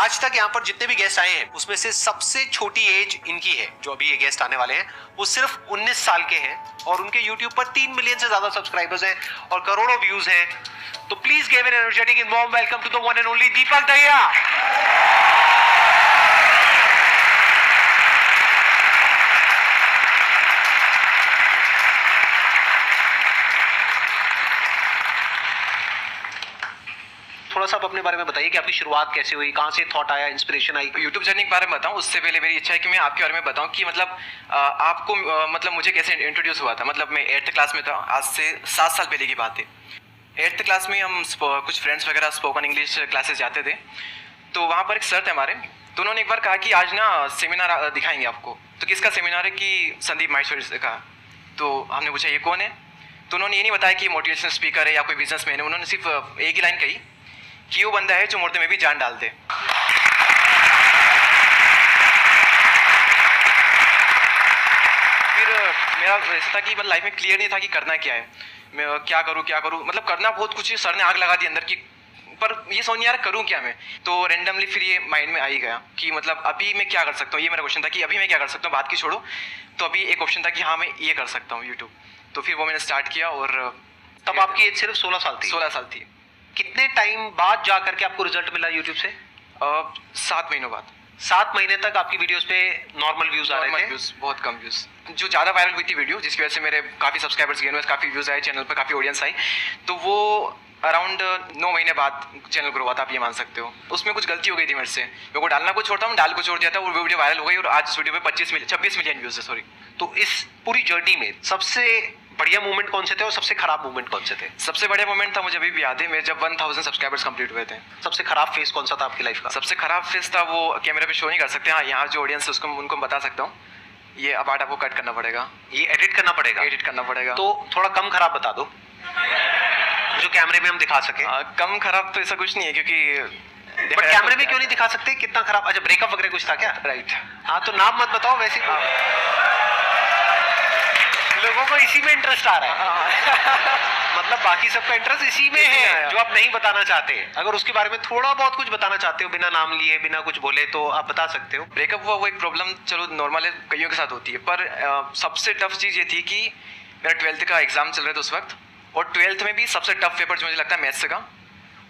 आज तक यहाँ पर जितने भी गेस्ट आए हैं उसमें से सबसे छोटी एज इनकी है। जो अभी ये गेस्ट आने वाले हैं वो सिर्फ 19 साल के हैं और उनके YouTube पर 3 मिलियन से ज्यादा सब्सक्राइबर्स हैं और करोड़ों व्यूज हैं। तो please give an energetic and warm welcome to the one and only Deepak Dahiya. थोड़ा सा आप अपने बारे में बताइए कि आपकी शुरुआत कैसे हुई, कहाँ से थॉट आया, इंस्पिरेशन आई। यूट्यूब जर्नी के बारे में बताऊं उससे पहले मेरी इच्छा है कि मैं आपके बारे में बताऊं कि मतलब आपको मतलब मुझे कैसे इंट्रोड्यूस हुआ था। मतलब मैं 8th क्लास में था, आज से 7 साल पहले की बात है। 8th क्लास में हम कुछ फ्रेंड्स वगैरह स्पोकन इंग्लिश क्लासेस जाते थे, तो वहाँ पर एक सर थे हमारे, तो उन्होंने एक बार कहा कि आज ना सेमिनार दिखाएंगे आपको। तो किसका सेमिनार है कि संदीप माहेश्वरी का। तो हमने पूछा ये कौन है, तो उन्होंने ये नहीं बताया कि मोटिवेशनल स्पीकर है या कोई बिजनेसमैन है। उन्होंने सिर्फ एक ही लाइन कही कि वो बंदा है जो मुर्दे में भी जान डाल दे। फिर मेरा ऐसा था कि मतलब लाइफ में क्लियर नहीं था कि करना क्या है, मैं क्या करूँ। मतलब करना बहुत कुछ, सर ने आग लगा दी अंदर की, पर ये समझ नहीं आ रहा करूँ क्या मैं। तो रेंडमली फिर ये माइंड में आ ही गया कि मतलब अभी मैं क्या कर सकता हूँ। ये मेरा क्वेश्चन था कि अभी मैं क्या कर सकता हूँ, बात की छोड़ो। तो अभी एक ऑप्शन था कि हाँ मैं ये कर सकता हूँ यूट्यूब। तो फिर वो मैंने स्टार्ट किया। और तब आपकी एज सिर्फ 16 साल थी? 16 साल थी। कितने टाइम बाद जा करके आपको रिजल्ट मिला यूट्यूब से? 7 महीनों बाद। 7 महीने तक आपकी वीडियोस पे नॉर्मल व्यूज आ रहे थे? व्यूज, बहुत कम व्यूज। जो ज़्यादा वायरल हुई थी वीडियो, जिसकी वजह से मेरे काफ़ी सब्सक्राइबर्स गेन हुए, काफ़ी व्यूज आए चैनल पर, काफ़ी ऑडियंस आई, तो वो अराउंड 9 महीने बाद चैनल ग्रो हुआ था, आप ये मान सकते हो। उसमें कुछ गलती हो गई थी मेरे से, मेरे को डालना कुछ छोड़ता हूँ, डाल को छोड़ दिया था, वो वीडियो वायरल हो गई और आज इस वीडियो पे 26 मिलियन व्यूज है। सॉरी। तो इस पूरी जर्नी में सबसे बढ़िया मूवमेंट कौन से थे और सबसे खराब मूवमेंट कौन से थे? सबसे बढ़िया मोमेंट था, मुझे अभी भी याद है, मेरे जब 1000 सब्सक्राइबर्स कंप्लीट हुए थे। सबसे खराब फेस कौन सा था आपकी लाइफ का? सबसे खराब फेस था, वो कैमरे पे शो नहीं कर सकते। हाँ, यहाँ जो ऑडियंस है उसको उनको बता सकता हूँ, ये पार्ट आपको कट करना पड़ेगा, ये एडिट करना पड़ेगा? एडिट करना पड़ेगा। तो थोड़ा कम खराब बता दो जो कैमरे में हम दिखा सके। कम खराब तो ऐसा कुछ नहीं है, क्योंकि बट कैमरे में क्यों नहीं दिखा सकते कितना खराब? अच्छा, ब्रेकअप वगैरह कुछ था क्या? राइट। हाँ, तो नाम मत बताओ, वैसे लोगों को इसी में इंटरेस्ट आ रहा है। मतलब बाकी सबका इंटरेस्ट इसी में है जो आप नहीं बताना चाहते। अगर उसके बारे में थोड़ा बहुत कुछ बताना चाहते हो, बिना नाम लिए, बिना कुछ बोले, तो आप बता सकते हो। ब्रेकअप हुआ वो एक प्रॉब्लम चलो नॉर्मल है, कईयों के साथ होती है, पर सबसे टफ चीज़ ये थी कि मेरा 12th का एग्जाम चल रहा था उस वक्त, और 12th में भी सबसे टफ पेपर जो मुझे लगता है मैथ्स का,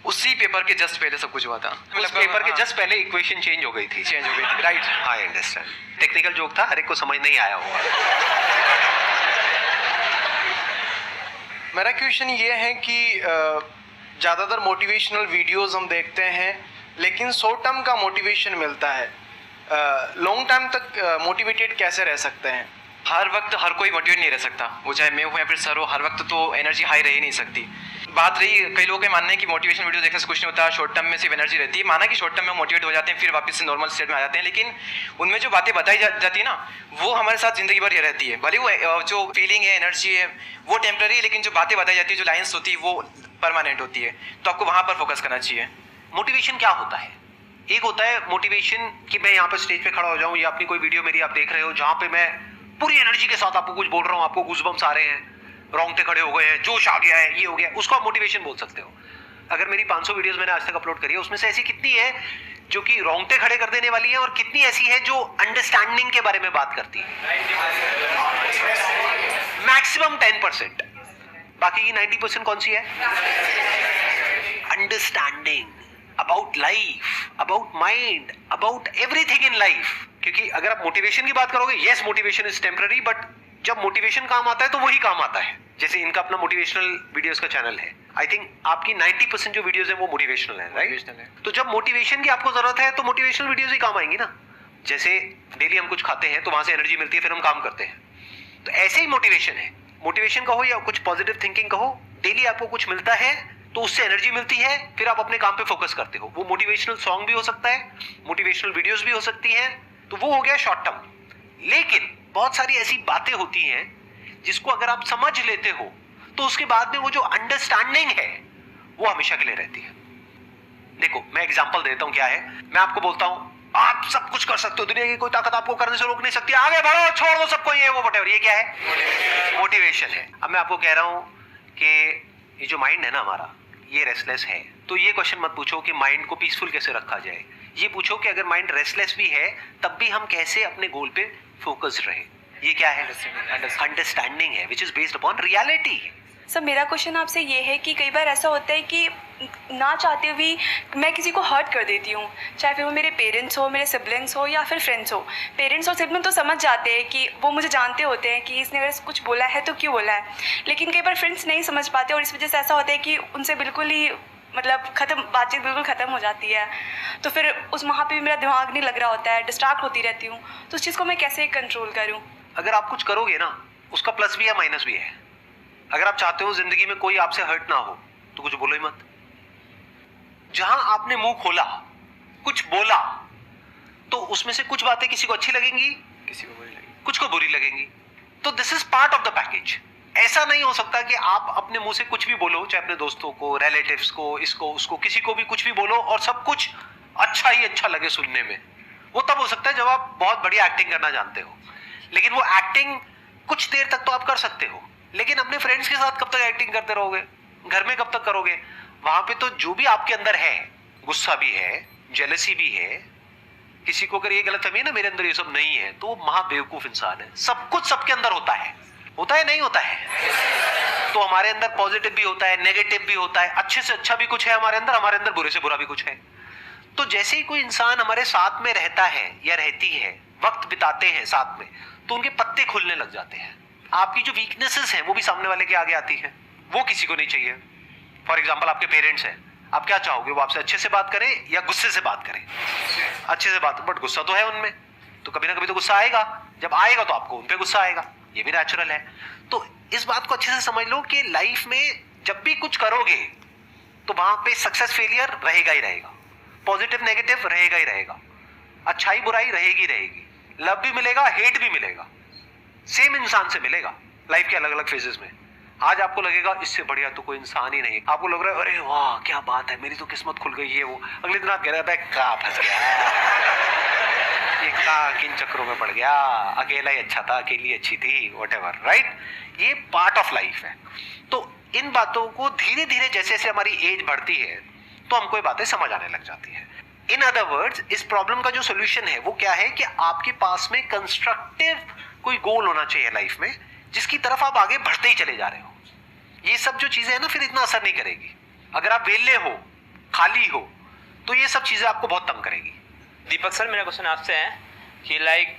उसी पेपर के जस्ट पहले सब कुछ हुआ था। उस पेपर के जस्ट पहले इक्वेशन चेंज हो गई थी? चेंज हो गई थी, right. I understand. Technical joke था, हर एक को समझ नहीं आया होगा। मेरा क्वेश्चन ये है कि ज़्यादातर मोटिवेशनल वीडियोस हम देखते हैं, लेकिन शॉर्ट टर्म का मोटिवेशन मिलता है, लॉन्ग टर्म तक मोटिवेटेड कैसे रह सकते हैं? हर वक्त हर कोई मोटिवेट नहीं रह सकता, वो चाहे मैं हूँ या फिर सर हो, हर वक्त तो एनर्जी हाई रह ही नहीं सकती। बात रही, कई लोगों का मानना है कि मोटिवेशन वीडियो देखने से कुछ नहीं होता, शॉर्ट टर्म में सिर्फ एनर्जी रहती है। माना कि शॉर्ट टर्म में मोटिवेट हो जाते हैं, फिर वापस से नॉर्मल स्टेट में आ जाते हैं, लेकिन उनमें जो बातें बताई जाती है ना, वो हमारे साथ जिंदगी भर रहती है। भले वो जो फीलिंग है, एनर्जी है, वो टेम्पररी है, लेकिन जो बातें बताई जाती है, जो लाइन्स होती है, वो परमानेंट होती है। तो आपको वहाँ पर फोकस करना चाहिए। मोटिवेशन क्या होता है? एक होता है मोटिवेशन कि मैं यहाँ पर स्टेज पे खड़ा हो जाऊँ, या अपनी कोई वीडियो मेरी आप देख रहे हो जहाँ पे मैं पूरी एनर्जी के साथ आपको कुछ बोल रहा हूँ, आपको गूज़बम्स आ रहे हैं, रोंगटे खड़े हो गए हैं, जोश आ गया है, ये हो गया, उसको आप मोटिवेशन बोल सकते हो। अगर मेरी 500 वीडियोस मैंने आज तक अपलोड करी है, उसमें से ऐसी कितनी है जो कि रोंगटे खड़े कर देने वाली है, और कितनी ऐसी है जो अंडरस्टैंडिंग के बारे में बात करती है? मैक्सिमम 10%। बाकी की 90% कौन सी है? Understanding about life, about mind, about everything in life. क्योंकि अगर आप मोटिवेशन की बात करोगे, yes motivation is temporary, but जब मोटिवेशन काम आता है तो वही काम आता है। जैसे इनका अपना मोटिवेशनल वीडियोस का चैनल है, आई थिंक आपकी 90% जो वीडियोस है वो मोटिवेशनल है, राइट? तो जब मोटिवेशन की आपको जरूरत है तो मोटिवेशनल वीडियोस ही काम आएंगी ना। जैसे डेली हम कुछ खाते हैं तो वहां से एनर्जी मिलती है, फिर हम काम करते हैं, तो ऐसे ही मोटिवेशन है। मोटिवेशन कहो या कुछ पॉजिटिव थिंकिंग कहो, डेली आपको कुछ मिलता है तो उससे एनर्जी मिलती है, फिर आप अपने काम पे फोकस करते हो। वो मोटिवेशनल सॉन्ग भी हो सकता है, मोटिवेशनल वीडियोस भी हो सकती हैं, तो वो हो गया शॉर्ट टर्म। लेकिन बहुत सारी ऐसी बातें होती हैं जिसको अगर आप समझ लेते हो तो उसके बाद में वो जो अंडरस्टैंडिंग है वो हमेशा के लिए रहती है। देखो, मैं एग्जांपल देता हूं क्या है। मैं आपको बोलता हूं आप सब कुछ कर सकते हो, दुनिया की कोई ताकत आपको करने से रोक नहीं सकती, आगे बढ़ो, छोड़ दो सबको, ये वो व्हाटएवर, ये क्या है? मोटिवेशन है। अब मैं आपको कह रहा हूं कि ये जो माइंड है ना हमारा, ये रेस्टलेस है, तो ये क्वेश्चन मत पूछो कि माइंड को पीसफुल कैसे रखा जाए। ये पूछो कि अगर माइंड रेस्टलेस भी है तब भी हम कैसे अपने गोल पे फोकस रहे। ये क्या है? अंडरस्टैंडिंग है, which is based upon reality. Sir मेरा क्वेश्चन आपसे ये है कि कई बार ऐसा होता है कि ना चाहते हुए मैं किसी को हर्ट कर देती हूँ, चाहे फिर वो मेरे पेरेंट्स हो, मेरे सिबलिंग्स हो या फिर फ्रेंड्स हो। पेरेंट्स और सिबलिंग तो समझ जाते हैं कि वो मुझे जानते होते हैं कि इसने अगर कुछ बोला है तो क्यों बोला है, लेकिन कई बार फ्रेंड्स नहीं समझ पाते और इस वजह से ऐसा होता है कि उनसे बिल्कुल ही बातचीत बिल्कुल ख़त्म हो जाती है। तो फिर उस वहाँ पे भी मेरा दिमाग नहीं लग रहा होता है, डिस्ट्रैक्ट होती रहती हूँ। तो उस चीज़ को मैं कैसे कंट्रोल करूँ? अगर आप कुछ करोगे ना, उसका प्लस भी है माइनस भी है। अगर आप चाहते हो जिंदगी में कोई आपसे हर्ट ना हो तो कुछ बोलो ही मत। जहां आपने मुंह खोला, कुछ बोला, तो उसमें से कुछ बातें किसी को अच्छी लगेंगी, किसी को बुरी लगेगी, कुछ को बुरी लगेंगी। तो this is part of the package. ऐसा नहीं हो सकता कि आप अपने मुंह से कुछ भी बोलो, चाहे अपने दोस्तों को, रिलेटिव्स को, इसको उसको, किसी को भी कुछ भी बोलो और सब कुछ अच्छा ही अच्छा लगे सुनने में। वो तब हो सकता है जब आप बहुत बढ़िया एक्टिंग करना जानते हो। लेकिन वो एक्टिंग कुछ देर तक तो आप कर सकते हो, लेकिन अपने फ्रेंड्स के साथ कब तक एक्टिंग करते रहोगे? घर में कब तक करोगे? वहां पे तो जो भी आपके अंदर है, गुस्सा भी है, जेलसी भी है, किसी को अगर ये गलतफहमी है ना मेरे अंदर ये सब नहीं है, तो वो महाबेवकूफ इंसान है। सब कुछ सबके अंदर होता है नहीं होता है? तो हमारे अंदर पॉजिटिव भी होता है, नेगेटिव भी होता है, अच्छे से अच्छा भी कुछ है हमारे अंदर बुरे से बुरा भी कुछ है। तो जैसे ही कोई इंसान हमारे साथ में रहता है या रहती है, वक्त बिताते हैं साथ में, तो उनके पत्ते खुलने लग जाते हैं। आपकी जो वीकनेसेस हैं वो भी सामने वाले के आगे आती हैं। वो किसी को नहीं चाहिए। फॉर एग्जाम्पल आपके पेरेंट्स हैं, आप क्या चाहोगे? वो आपसे अच्छे से बात करें या गुस्से से बात करें? अच्छे से बात, बट गुस्सा तो है उनमें, तो कभी ना कभी तो गुस्सा आएगा। जब आएगा तो आपको उन पे गुस्सा आएगा, ये भी नेचुरल है। तो इस बात को अच्छे से समझ लो कि लाइफ में जब भी कुछ करोगे तो वहां पे सक्सेस फेलियर रहेगा ही रहेगा, पॉजिटिव नेगेटिव रहेगा ही रहेगा, अच्छाई बुराई रहेगी, लव भी मिलेगा, हेट भी मिलेगा, सेम इंसान से मिलेगा लाइफ के अलग अलग फेजेस में। आज आपको लगेगा इससे बढ़िया तो कोई इंसान ही नहीं, आपको लग रहा है अरे वाह क्या बात है, मेरी तो किस्मत खुल गई है। वो अगले दिन आप कह रहे हैं कहाँ फंस गया, ये कहाँ किन चक्रों में पड़ गया, अकेला ही अच्छा था, अकेली अच्छी थी, व्हाटएवर, राइट? ये पार्ट ऑफ लाइफ है। तो इन बातों को धीरे धीरे जैसे जैसे हमारी एज बढ़ती है तो हमको ये बातें समझ आने लग जाती है। इन अदर वर्ड्स, इस प्रॉब्लम का जो सोल्यूशन है वो क्या है कि आपके पास में कंस्ट्रक्टिव कोई गोल होना चाहिए लाइफ में, जिसकी तरफ आप आगे बढ़ते ही चले जा रहे हो। ये सब जो चीजें हैं ना फिर इतना असर नहीं करेगी। अगर आप वेले हो, खाली हो, तो ये सब चीजें आपको बहुत तंग करेगी। दीपक सर, मेरा क्वेश्चन आपसे है कि like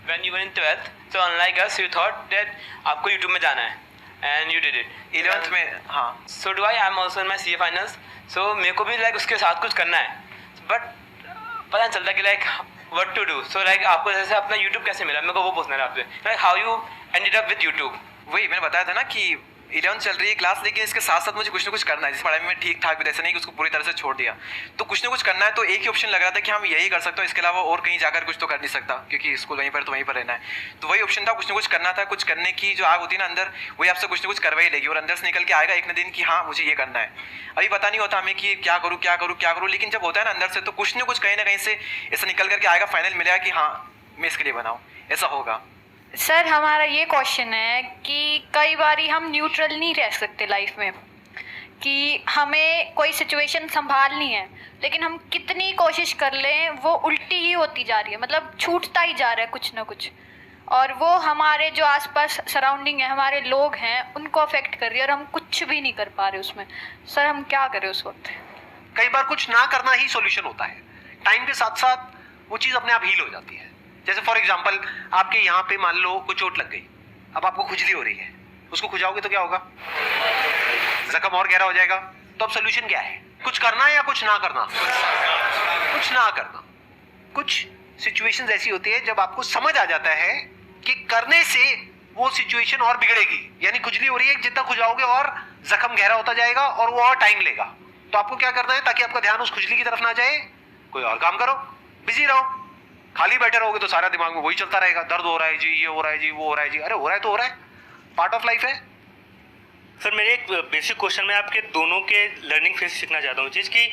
when you were in 12th, so unlike us you thought that आपको यूट्यूब में जाना है and you did it 11th में। हाँ, so do I am also in my CA finals. So मेरे को भी लाइक उसके साथ कुछ करना है, बट पता नहीं चलता कि like what to do. So like आपको जैसे अपना यूट्यूब कैसे मिला, मेरे को वो पूछना है आपसे, like how you ended up with YouTube. वही मैंने बताया था ना कि 11th चल रही है क्लास, लेकिन इसके साथ साथ मुझे कुछ ना कुछ करना है। जिस पढ़ाई में ठीक ठाक भी, ऐसा नहीं कि उसको पूरी तरह से छोड़ दिया, तो कुछ ना कुछ करना है। तो एक ही ऑप्शन लग रहा था कि हम यही कर सकते हो, इसके अलावा और कहीं जाकर कुछ तो कर नहीं सकता, क्योंकि स्कूल वहीं पर तो वहीं पर रहना है। तो वही ऑप्शन था, कुछ ना कुछ करना था। कुछ करने की जो आग होती है ना अंदर, वही आपसे कुछ ना कुछ करवा ही लेगी और अंदर से निकल के आएगा एक न दिन कि हाँ मुझे ये करना है। अभी पता नहीं होता हमें कि क्या करूँ, लेकिन जब होता है ना अंदर से, तो कुछ ना कुछ कहीं ना कहीं से ऐसा निकल करके आएगा, फाइनल मिलेगा कि हाँ मैं इसके लिए बनाऊँ, ऐसा होगा। सर हमारा ये क्वेश्चन है कि कई बारी हम न्यूट्रल नहीं रह सकते लाइफ में, कि हमें कोई सिचुएशन संभालनी है, लेकिन हम कितनी कोशिश कर लें वो उल्टी ही होती जा रही है, मतलब छूटता ही जा रहा है कुछ ना कुछ, और वो हमारे जो आसपास सराउंडिंग है, हमारे लोग हैं, उनको अफेक्ट कर रही है और हम कुछ भी नहीं कर पा रहे उसमें। सर हम क्या करें उस वक्त? कई बार कुछ ना करना ही सॉल्यूशन होता है। टाइम के साथ साथ वो चीज अपने आप हील हो जाती है। जैसे फॉर एग्जांपल आपके यहाँ पे मान लो कुछ चोट लग गई, अब आपको खुजली हो रही है, उसको खुजाओगे तो क्या होगा? जख्म और गहरा हो जाएगा। तो अब सोल्यूशन क्या है? कुछ करना या कुछ ना करना? कुछ ना करना। कुछ सिचुएशंस ऐसी होती है जब आपको समझ आ जाता है कि करने से वो सिचुएशन और बिगड़ेगी, यानी खुजली हो रही है, जितना खुजाओगे और जख्म गहरा होता जाएगा और वो और टाइम लेगा। तो आपको क्या करना है ताकि आपका ध्यान उस खुजली की तरफ ना जाए? कोई और काम करो, बिजी रहो। खाली बैठे रहोगे तो सारा दिमाग में वही चलता रहेगा, दर्द हो रहा है जी, ये हो रहा है जी, वो हो रहा है जी। अरे हो रहा है तो हो रहा है, पार्ट ऑफ लाइफ है। सर मेरे एक बेसिक क्वेश्चन में आपके दोनों के लर्निंग फेज सीखना चाहता हूँ, चीज़ कि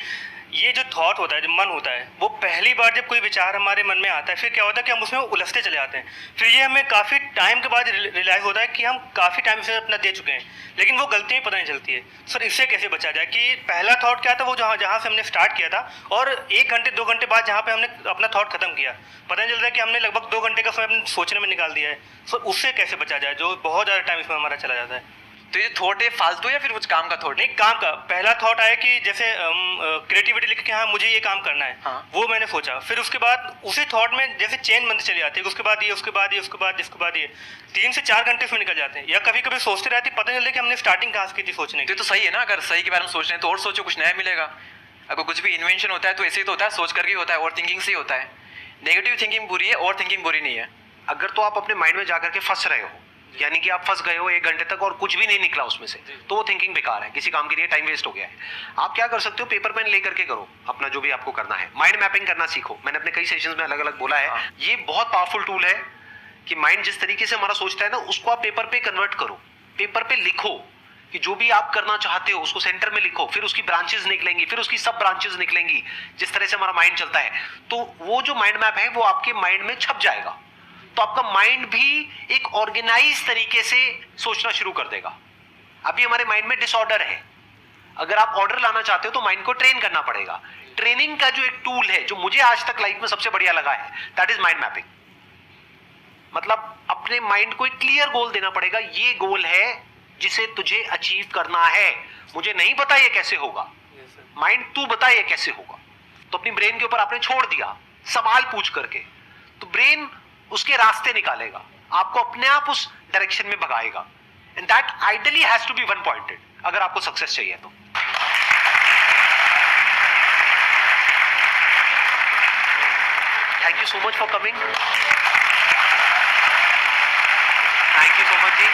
ये जो थॉट होता है, जो मन होता है, वो पहली बार जब कोई विचार हमारे मन में आता है, फिर क्या होता है कि हम उसमें उलझते चले जाते हैं। फिर ये हमें काफ़ी टाइम के बाद रियलाइज़ होता है कि हम काफ़ी टाइम से अपना दे चुके हैं, लेकिन वो गलतियाँ पता नहीं चलती है। सर इससे कैसे बचा जाए कि पहला थॉट क्या था, वो जहाँ से हमने स्टार्ट किया था, और 1 घंटे 2 घंटे बाद जहाँ पे हमने अपना थॉट खत्म किया, पता नहीं चलता है कि हमने लगभग 2 घंटे का समय अपने सोचने में निकाल दिया है। सर उससे कैसे बचा जाए, जो बहुत ज़्यादा टाइम इसमें हमारा चला जाता है। तो ये थॉट है फालतू या फिर कुछ काम का थॉट? नहीं, काम का। पहला थॉट आया कि जैसे क्रिएटिविटी लिख के हाँ मुझे ये काम करना है, हाँ। वो मैंने सोचा। फिर उसके बाद उसी थॉट में जैसे चेन बनती चली जाती है, उसके बाद ये, उसके बाद ये, उसके बाद इसके बाद ये, 3 से 4 घंटे इसमें निकल जाते हैं। या कभी कभी सोचते रहते, पता नहीं चलता कि हमने स्टार्टिंग कहाँ से की थी सोचने की। तो सही है ना, अगर सही के बारे में सोच रहे हैं तो और सोचो, कुछ नया मिलेगा। अगर कुछ भी इन्वेंशन होता है तो ऐसे ही तो होता है, सोच करके होता है, और थिंकिंग से ही होता है। नेगेटिव थिंकिंग बुरी है और थिंकिंग बुरी नहीं है। अगर तो आप अपने माइंड में जाकर के फंस रहे हो, यानी कि आप फंस गए हो 1 घंटे तक और कुछ भी नहीं निकला उसमें से, तो वो थिंकिंग बेकार है, किसी काम के लिए टाइम वेस्ट हो गया है। आप क्या कर सकते हो, पेपर पेन लेकर के करो अपना जो भी आपको करना है। माइंड मैपिंग करना सीखो, मैंने अपने कई सेशंस में अलग अलग बोला है। ये बहुत पावरफुल टूल है कि माइंड जिस तरीके से हमारा सोचता है ना, उसको आप पेपर पे कन्वर्ट करो, पेपर पे लिखो कि जो भी आप करना चाहते हो उसको सेंटर में लिखो, फिर उसकी ब्रांचेस निकलेंगी, फिर उसकी सब ब्रांचेस निकलेंगी। जिस तरह से हमारा माइंड चलता है, तो वो जो माइंड मैप है वो आपके माइंड में छप जाएगा, तो आपका माइंड भी एक ऑर्गेनाइज तरीके से सोचना शुरू कर देगा। अभी हमारे माइंड में डिसऑर्डर है, अगर आप ऑर्डर लाना चाहते हो तो माइंड को ट्रेन करना पड़ेगा। ट्रेनिंग का जो एक टूल है जो मुझे आज तक लाइफ में सबसे बढ़िया लगा है, दैट इज माइंड मैपिंग। मतलब अपने माइंड को एक क्लियर गोल देना पड़ेगा, ये गोल है जिसे तुझे अचीव करना है, मुझे नहीं पता ये कैसे होगा, माइंड तू बता ये कैसे होगा। तो अपनी ब्रेन के ऊपर आपने छोड़ दिया सवाल पूछ करके, तो ब्रेन उसके रास्ते निकालेगा, आपको अपने आप उस डायरेक्शन में भगाएगा। And that ideally has to be one pointed, अगर आपको सक्सेस चाहिए तो। Thank you so much for coming, thank you so much ji.